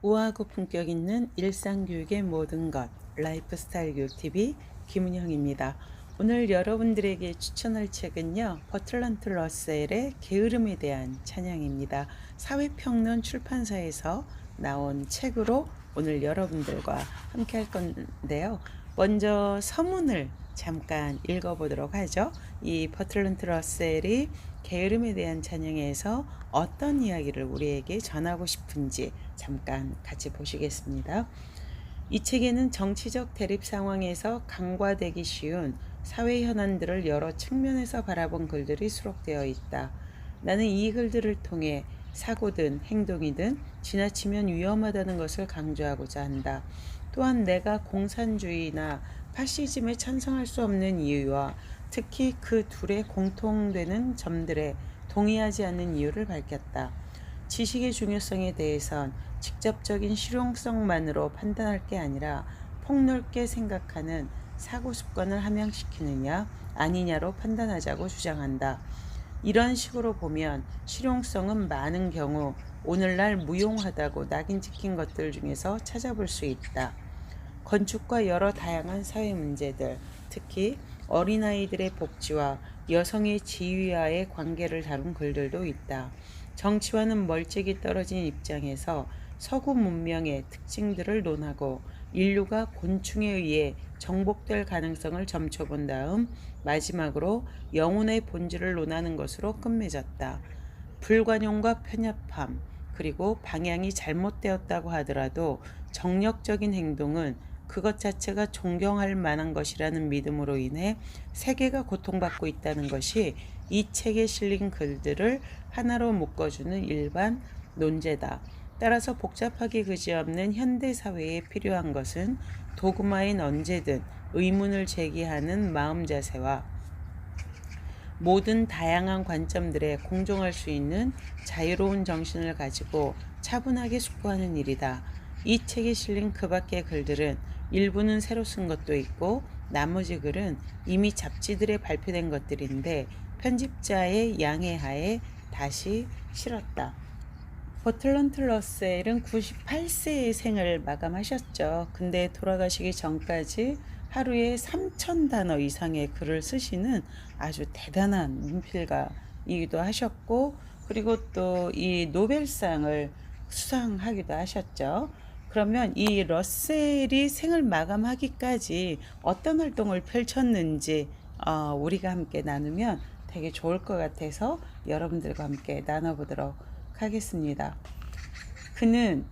우아하고 품격 있는 일상교육의 모든 것, 라이프스타일 교육TV 김은영입니다. 오늘 여러분들에게 추천할 책은요, 버틀런트 러셀의 게으름에 대한 찬양입니다. 사회평론 출판사에서 나온 책으로 오늘 여러분들과 함께 할 건데요. 먼저 서문을 잠깐 읽어보도록 하죠. 이 버틀런트 러셀이 게으름에 대한 찬양에서 어떤 이야기를 우리에게 전하고 싶은지 잠깐 같이 보시겠습니다. 이 책에는 정치적 대립 상황에서 간과되기 쉬운 사회 현안들을 여러 측면에서 바라본 글들이 수록되어 있다. 나는 이 글들을 통해 사고든 행동이든 지나치면 위험하다는 것을 강조하고자 한다. 또한 내가 공산주의나 파시즘에 찬성할 수 없는 이유와 특히 그 둘의 공통되는 점들에 동의하지 않는 이유를 밝혔다. 지식의 중요성에 대해선 직접적인 실용성만으로 판단할 게 아니라 폭넓게 생각하는 사고 습관을 함양시키느냐 아니냐로 판단하자고 주장한다. 이런 식으로 보면 실용성은 많은 경우 오늘날 무용하다고 낙인 찍힌 것들 중에서 찾아볼 수 있다. 건축과 여러 다양한 사회 문제들, 특히 어린아이들의 복지와 여성의 지위와의 관계를 다룬 글들도 있다. 정치와는 멀찍이 떨어진 입장에서 서구 문명의 특징들을 논하고 인류가 곤충에 의해 정복될 가능성을 점쳐본 다음 마지막으로 영혼의 본질을 논하는 것으로 끝맺었다. 불관용과 편협함, 그리고 방향이 잘못되었다고 하더라도 정력적인 행동은 그것 자체가 존경할 만한 것이라는 믿음으로 인해 세계가 고통받고 있다는 것이 이 책에 실린 글들을 하나로 묶어주는 일반 논제다. 따라서 복잡하기 그지없는 현대사회에 필요한 것은 도그마인 언제든 의문을 제기하는 마음 자세와 모든 다양한 관점들에 공존할 수 있는 자유로운 정신을 가지고 차분하게 숙고하는 일이다. 이 책에 실린 그 밖의 글들은 일부는 새로 쓴 것도 있고 나머지 글은 이미 잡지들에 발표된 것들인데 편집자의 양해하에 다시 실었다. 버틀런트 러셀은 98세의 생을 마감하셨죠. 근데 돌아가시기 전까지 하루에 3,000단어 이상의 글을 쓰시는 아주 대단한 문필가이기도 하셨고, 그리고 또 이 노벨상을 수상하기도 하셨죠. 그러면 이 러셀이 생을 마감하기까지 어떤 활동을 펼쳤는지 우리가 함께 나누면 되게 좋을 것 같아서 여러분들과 함께 나눠보도록 하겠습니다. 그는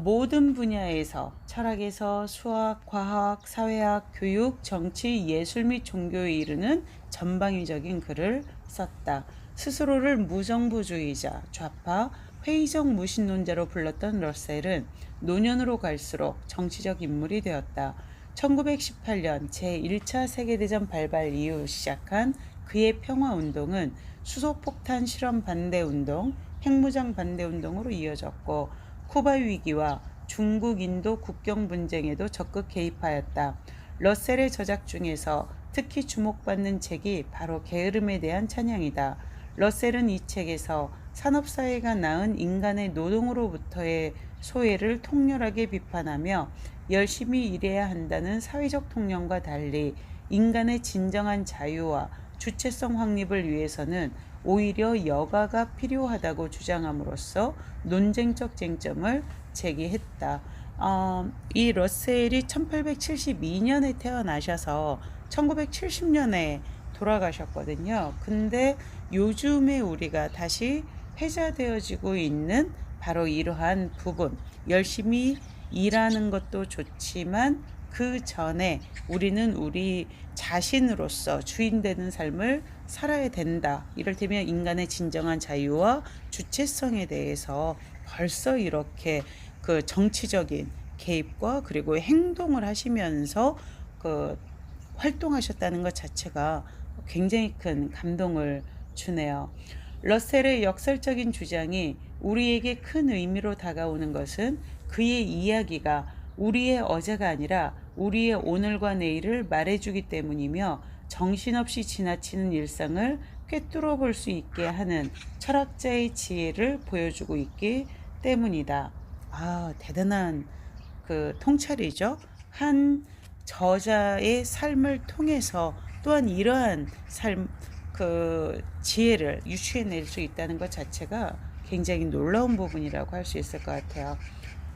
모든 분야에서 철학에서 수학, 과학, 사회학, 교육, 정치, 예술 및 종교에 이르는 전방위적인 글을 썼다. 스스로를 무정부주의자, 좌파, 회의적 무신론자로 불렀던 러셀은 노년으로 갈수록 정치적 인물이 되었다. 1918년 제1차 세계대전 발발 이후 시작한 그의 평화운동은 수소폭탄 실험 반대운동, 핵무장 반대운동으로 이어졌고 쿠바 위기와 중국 인도 국경 분쟁에도 적극 개입하였다. 러셀의 저작 중에서 특히 주목받는 책이 바로 게으름에 대한 찬양이다. 러셀은 이 책에서 산업사회가 낳은 인간의 노동으로부터의 소외를 통렬하게 비판하며 열심히 일해야 한다는 사회적 통념과 달리 인간의 진정한 자유와 주체성 확립을 위해서는 오히려 여가가 필요하다고 주장함으로써 논쟁적 쟁점을 제기했다. 이 러셀이 1872년에 태어나셔서 1970년에 돌아가셨거든요. 근데 요즘에 우리가 다시 회자되어지고 있는 바로 이러한 부분, 열심히 일하는 것도 좋지만 그 전에 우리는 우리 자신으로서 주인 되는 삶을 살아야 된다. 이를테면 인간의 진정한 자유와 주체성에 대해서 벌써 이렇게 그 정치적인 개입과 그리고 행동을 하시면서 그 활동하셨다는 것 자체가 굉장히 큰 감동을 주네요. 러셀의 역설적인 주장이 우리에게 큰 의미로 다가오는 것은 그의 이야기가 우리의 어제가 아니라 우리의 오늘과 내일을 말해주기 때문이며 정신없이 지나치는 일상을 꿰뚫어 볼 수 있게 하는 철학자의 지혜를 보여주고 있기 때문이다. 대단한 그 통찰이죠. 한 저자의 삶을 통해서 또한 이러한 삶, 그 지혜를 유추해낼 수 있다는 것 자체가 굉장히 놀라운 부분이라고 할 수 있을 것 같아요.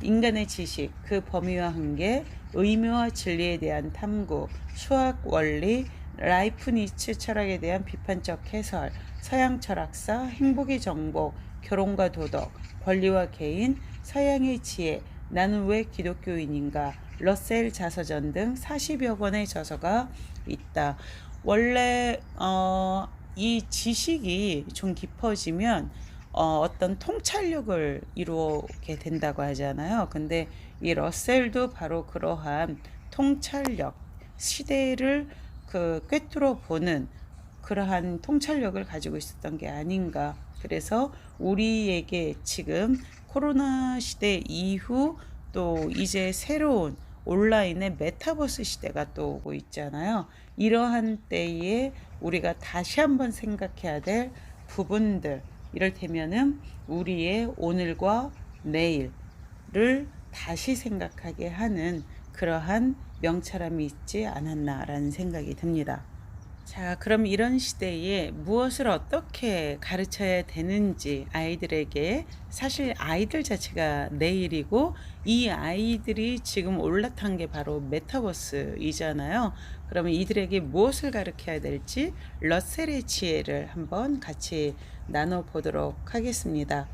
인간의 지식, 그 범위와 한계, 의미와 진리에 대한 탐구, 수학 원리, 라이프니츠 철학에 대한 비판적 해설, 서양 철학사, 행복의 정복, 결혼과 도덕, 권리와 개인, 서양의 지혜, 나는 왜 기독교인인가, 러셀 자서전 등 40여 권의 저서가 있다. 원래 이 지식이 좀 깊어지면 어떤 통찰력을 이루게 된다고 하잖아요. 근데 이 러셀도 바로 그러한 통찰력, 시대를 꿰뚫어 보는 그러한 통찰력을 가지고 있었던 게 아닌가. 그래서 우리에게 지금 코로나 시대 이후 또 이제 새로운 온라인의 메타버스 시대가 또 오고 있잖아요. 이러한 때에 우리가 다시 한번 생각해야 될 부분들, 이를테면은 우리의 오늘과 내일을 다시 생각하게 하는 그러한 명찰함이 있지 않았나라는 생각이 듭니다. 자, 그럼 이런 시대에 무엇을 어떻게 가르쳐야 되는지 아이들에게, 사실 아이들 자체가 내일이고 이 아이들이 지금 올라탄 게 바로 메타버스이잖아요. 그러면 이들에게 무엇을 가르쳐야 될지 러셀의 지혜를 한번 같이 나눠보도록 하겠습니다.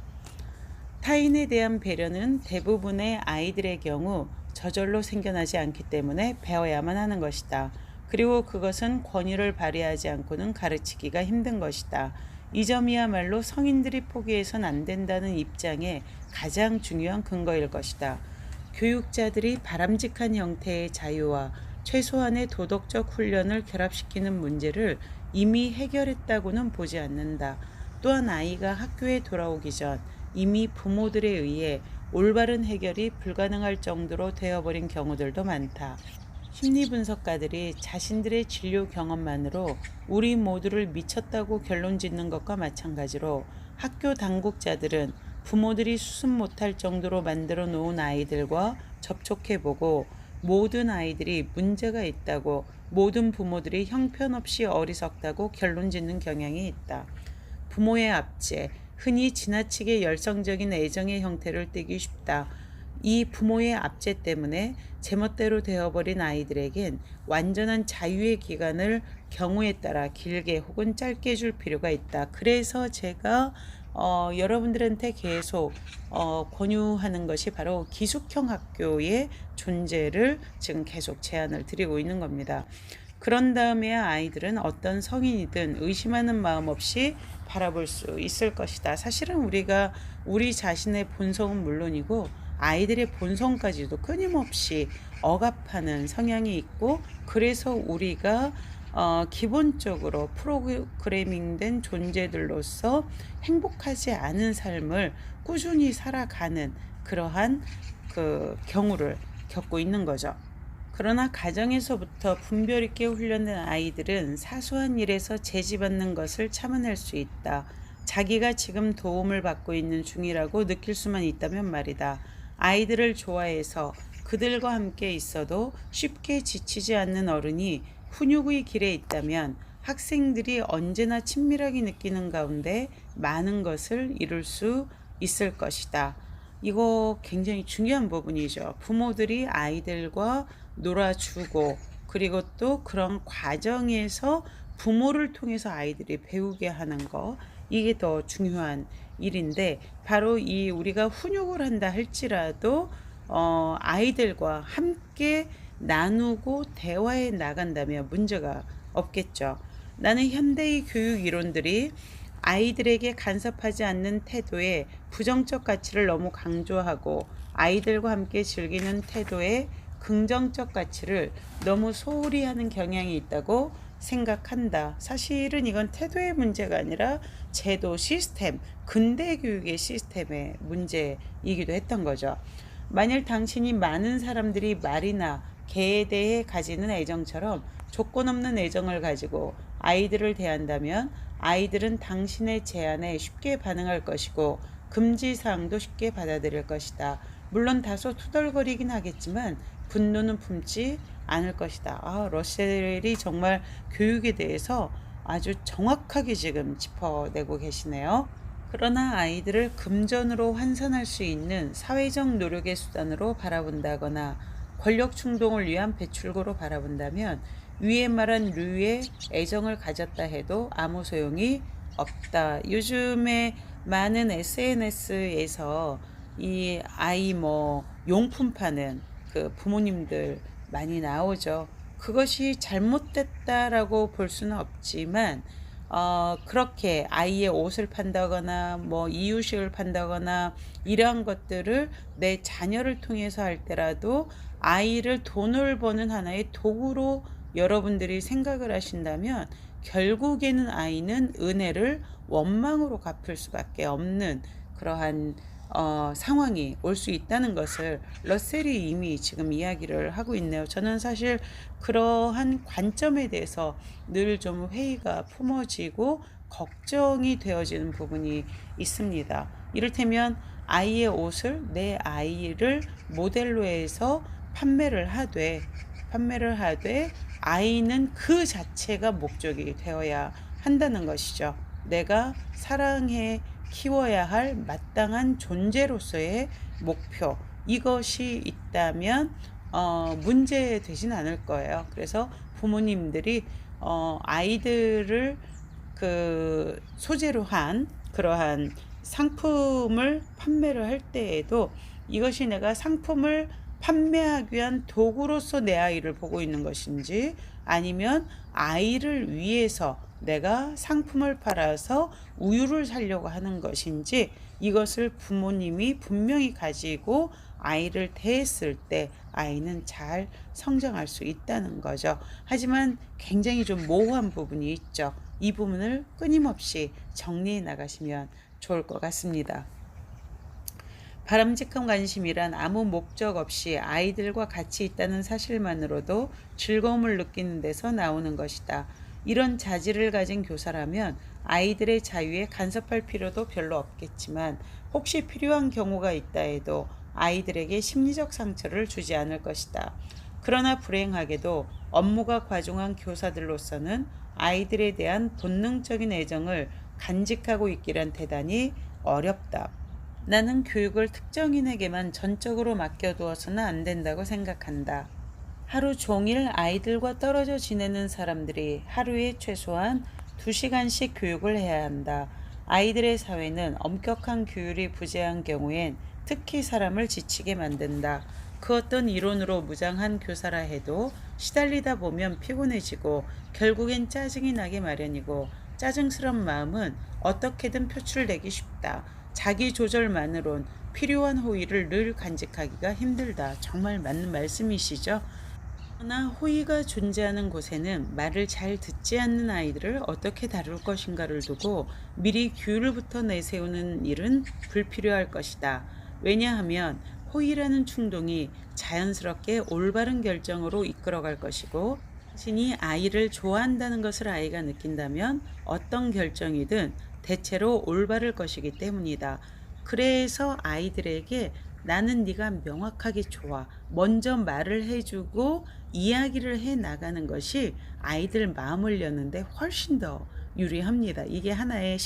타인에 대한 배려는 대부분의 아이들의 경우 저절로 생겨나지 않기 때문에 배워야만 하는 것이다. 그리고 그것은 권위를 발휘하지 않고는 가르치기가 힘든 것이다. 이 점이야말로 성인들이 포기해선 안 된다는 입장의 가장 중요한 근거일 것이다. 교육자들이 바람직한 형태의 자유와 최소한의 도덕적 훈련을 결합시키는 문제를 이미 해결했다고는 보지 않는다. 또한 아이가 학교에 돌아오기 전 이미 부모들에 의해 올바른 해결이 불가능할 정도로 되어버린 경우들도 많다. 심리분석가들이 자신들의 진료 경험만으로 우리 모두를 미쳤다고 결론 짓는 것과 마찬가지로 학교 당국자들은 부모들이 수습 못할 정도로 만들어 놓은 아이들과 접촉해보고 모든 아이들이 문제가 있다고, 모든 부모들이 형편없이 어리석다고 결론 짓는 경향이 있다. 부모의 압제, 흔히 지나치게 열성적인 애정의 형태를 띠기 쉽다. 이 부모의 압제 때문에 제멋대로 되어버린 아이들에겐 완전한 자유의 기간을 경우에 따라 길게 혹은 짧게 줄 필요가 있다. 그래서 제가 여러분들한테 계속 권유하는 것이 바로 기숙형 학교의 존재를 지금 계속 제안을 드리고 있는 겁니다. 그런 다음에 아이들은 어떤 성인이든 의심하는 마음 없이 바라볼 수 있을 것이다. 사실은 우리가 우리 자신의 본성은 물론이고 아이들의 본성까지도 끊임없이 억압하는 성향이 있고, 그래서 우리가 기본적으로 프로그래밍된 존재들로서 행복하지 않은 삶을 꾸준히 살아가는 그러한 그 경우를 겪고 있는 거죠. 그러나 가정에서부터 분별 있게 훈련된 아이들은 사소한 일에서 제지받는 것을 참아낼 수 있다. 자기가 지금 도움을 받고 있는 중이라고 느낄 수만 있다면 말이다. 아이들을 좋아해서 그들과 함께 있어도 쉽게 지치지 않는 어른이 훈육의 길에 있다면 학생들이 언제나 친밀하게 느끼는 가운데 많은 것을 이룰 수 있을 것이다. 이거 굉장히 중요한 부분이죠. 부모들이 아이들과 놀아주고, 그리고 또 그런 과정에서 부모를 통해서 아이들이 배우게 하는 거, 이게 더 중요한 일인데, 바로 이 우리가 훈육을 한다 할지라도 아이들과 함께 나누고 대화해 나간다면 문제가 없겠죠. 나는 현대의 교육 이론들이 아이들에게 간섭하지 않는 태도에 부정적 가치를 너무 강조하고 아이들과 함께 즐기는 태도에 긍정적 가치를 너무 소홀히 하는 경향이 있다고 생각한다. 사실은 이건 태도의 문제가 아니라 제도 시스템, 근대 교육의 시스템의 문제이기도 했던 거죠. 만일 당신이 많은 사람들이 말이나 개에 대해 가지는 애정처럼 조건 없는 애정을 가지고 아이들을 대한다면 아이들은 당신의 제안에 쉽게 반응할 것이고, 금지사항도 쉽게 받아들일 것이다. 물론 다소 투덜거리긴 하겠지만 분노는 품지 않을 것이다. 러셀이 정말 교육에 대해서 아주 정확하게 지금 짚어내고 계시네요. 그러나 아이들을 금전으로 환산할 수 있는 사회적 노력의 수단으로 바라본다거나 권력 충동을 위한 배출구로 바라본다면 위에 말한 류의 애정을 가졌다 해도 아무 소용이 없다. 요즘에 많은 SNS에서 이 아이 용품 파는 그 부모님들 많이 나오죠. 그것이 잘못됐다라고 볼 수는 없지만 그렇게 아이의 옷을 판다거나 이유식을 판다거나 이러한 것들을 내 자녀를 통해서 할 때라도 아이를 돈을 버는 하나의 도구로 여러분들이 생각을 하신다면 결국에는 아이는 은혜를 원망으로 갚을 수밖에 없는 그러한 상황이 올 수 있다는 것을 러셀이 이미 지금 이야기를 하고 있네요. 저는 사실 그러한 관점에 대해서 늘 좀 회의가 품어지고 걱정이 되어지는 부분이 있습니다. 이를테면 아이의 옷을 내 아이를 모델로 해서 판매를 하되 아이는 그 자체가 목적이 되어야 한다는 것이죠. 내가 사랑해 키워야 할 마땅한 존재로서의 목표, 이것이 있다면 문제 되진 않을 거예요. 그래서 부모님들이 아이들을 그 소재로 한 그러한 상품을 판매를 할 때에도 이것이 내가 상품을 판매하기 위한 도구로서 내 아이를 보고 있는 것인지, 아니면 아이를 위해서 내가 상품을 팔아서 우유를 사려고 하는 것인지, 이것을 부모님이 분명히 가지고 아이를 대했을 때 아이는 잘 성장할 수 있다는 거죠. 하지만 굉장히 좀 모호한 부분이 있죠. 이 부분을 끊임없이 정리해 나가시면 좋을 것 같습니다. 바람직한 관심이란 아무 목적 없이 아이들과 같이 있다는 사실만으로도 즐거움을 느끼는 데서 나오는 것이다. 이런 자질을 가진 교사라면 아이들의 자유에 간섭할 필요도 별로 없겠지만, 혹시 필요한 경우가 있다 해도 아이들에게 심리적 상처를 주지 않을 것이다. 그러나 불행하게도 업무가 과중한 교사들로서는 아이들에 대한 본능적인 애정을 간직하고 있기란 대단히 어렵다. 나는 교육을 특정인에게만 전적으로 맡겨두어서는 안 된다고 생각한다. 하루 종일 아이들과 떨어져 지내는 사람들이 하루에 최소한 2시간씩 교육을 해야 한다. 아이들의 사회는 엄격한 규율이 부재한 경우엔 특히 사람을 지치게 만든다. 그 어떤 이론으로 무장한 교사라 해도 시달리다 보면 피곤해지고 결국엔 짜증이 나게 마련이고, 짜증스러운 마음은 어떻게든 표출되기 쉽다. 자기 조절만으론 필요한 호의를 늘 간직하기가 힘들다. 정말 맞는 말씀이시죠? 그러나 호의가 존재하는 곳에는 말을 잘 듣지 않는 아이들을 어떻게 다룰 것인가를 두고 미리 규율부터 내세우는 일은 불필요할 것이다. 왜냐하면 호의라는 충동이 자연스럽게 올바른 결정으로 이끌어갈 것이고, 자신이 아이를 좋아한다는 것을 아이가 느낀다면 어떤 결정이든 대체로 올바를 것이기 때문이다. 그래서 아이들에게 나는 네가 명확하게 좋아, 먼저 말을 해주고 이야기를 해 나가는 것이 아이들 마음을 여는데 훨씬 더 유리합니다. 이게 하나의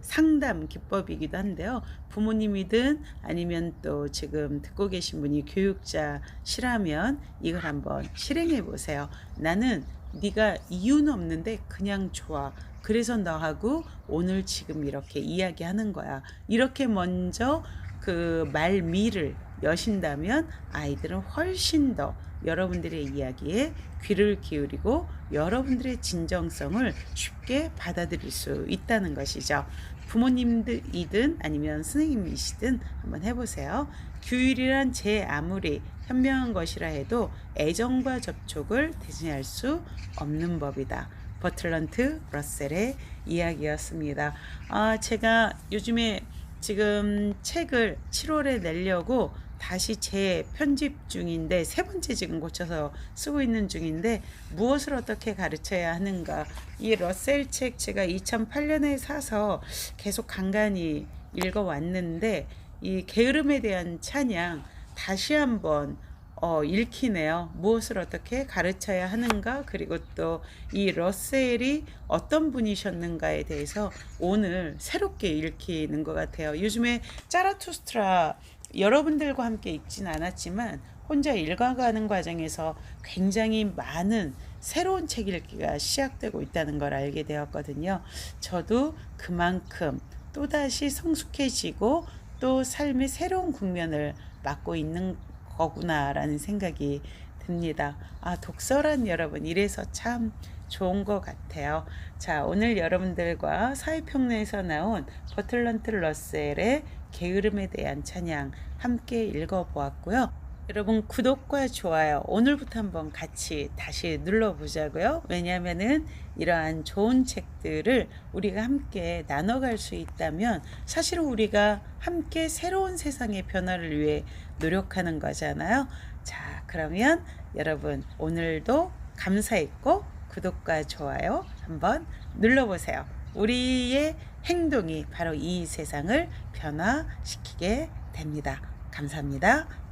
상담 기법이기도 한데요. 부모님이든 아니면 또 지금 듣고 계신 분이 교육자시라면 이걸 한번 실행해 보세요. 나는 네가 이유는 없는데 그냥 좋아. 그래서 너하고 오늘 지금 이렇게 이야기하는 거야. 이렇게 먼저 그 말미를 여신다면 아이들은 훨씬 더 여러분들의 이야기에 귀를 기울이고 여러분들의 진정성을 쉽게 받아들일 수 있다는 것이죠. 부모님들이든 아니면 선생님이시든 한번 해보세요. 규율이란 제 아무리 현명한 것이라 해도 애정과 접촉을 대신할 수 없는 법이다. 버틀런트 러셀의 이야기였습니다. 제가 요즘에 지금 책을 7월에 내려고 다시 재편집 중인데, 3번째 지금 고쳐서 쓰고 있는 중인데, 무엇을 어떻게 가르쳐야 하는가, 이 러셀 책 제가 2008년에 사서 계속 간간히 읽어왔는데 이 게으름에 대한 찬양 다시 한번 읽히네요. 무엇을 어떻게 가르쳐야 하는가, 그리고 또 이 러셀이 어떤 분이셨는가에 대해서 오늘 새롭게 읽히는 것 같아요. 요즘에 짜라투스트라 여러분들과 함께 읽진 않았지만 혼자 읽어가는 과정에서 굉장히 많은 새로운 책 읽기가 시작되고 있다는 걸 알게 되었거든요. 저도 그만큼 또다시 성숙해지고 또 삶의 새로운 국면을 맞고 있는 거구나라는 생각이 듭니다. 독서란 여러분 이래서 참 좋은 것 같아요. 자, 오늘 여러분들과 사회평론에서 나온 버틀런트 러셀의 게으름에 대한 찬양 함께 읽어보았고요. 여러분 구독과 좋아요 오늘부터 한번 같이 다시 눌러보자고요. 왜냐하면은 이러한 좋은 책들을 우리가 함께 나눠갈 수 있다면 사실은 우리가 함께 새로운 세상의 변화를 위해 노력하는 거잖아요. 자, 그러면 여러분 오늘도 감사했고 구독과 좋아요 한번 눌러보세요. 우리의 행동이 바로 이 세상을 변화시키게 됩니다. 감사합니다.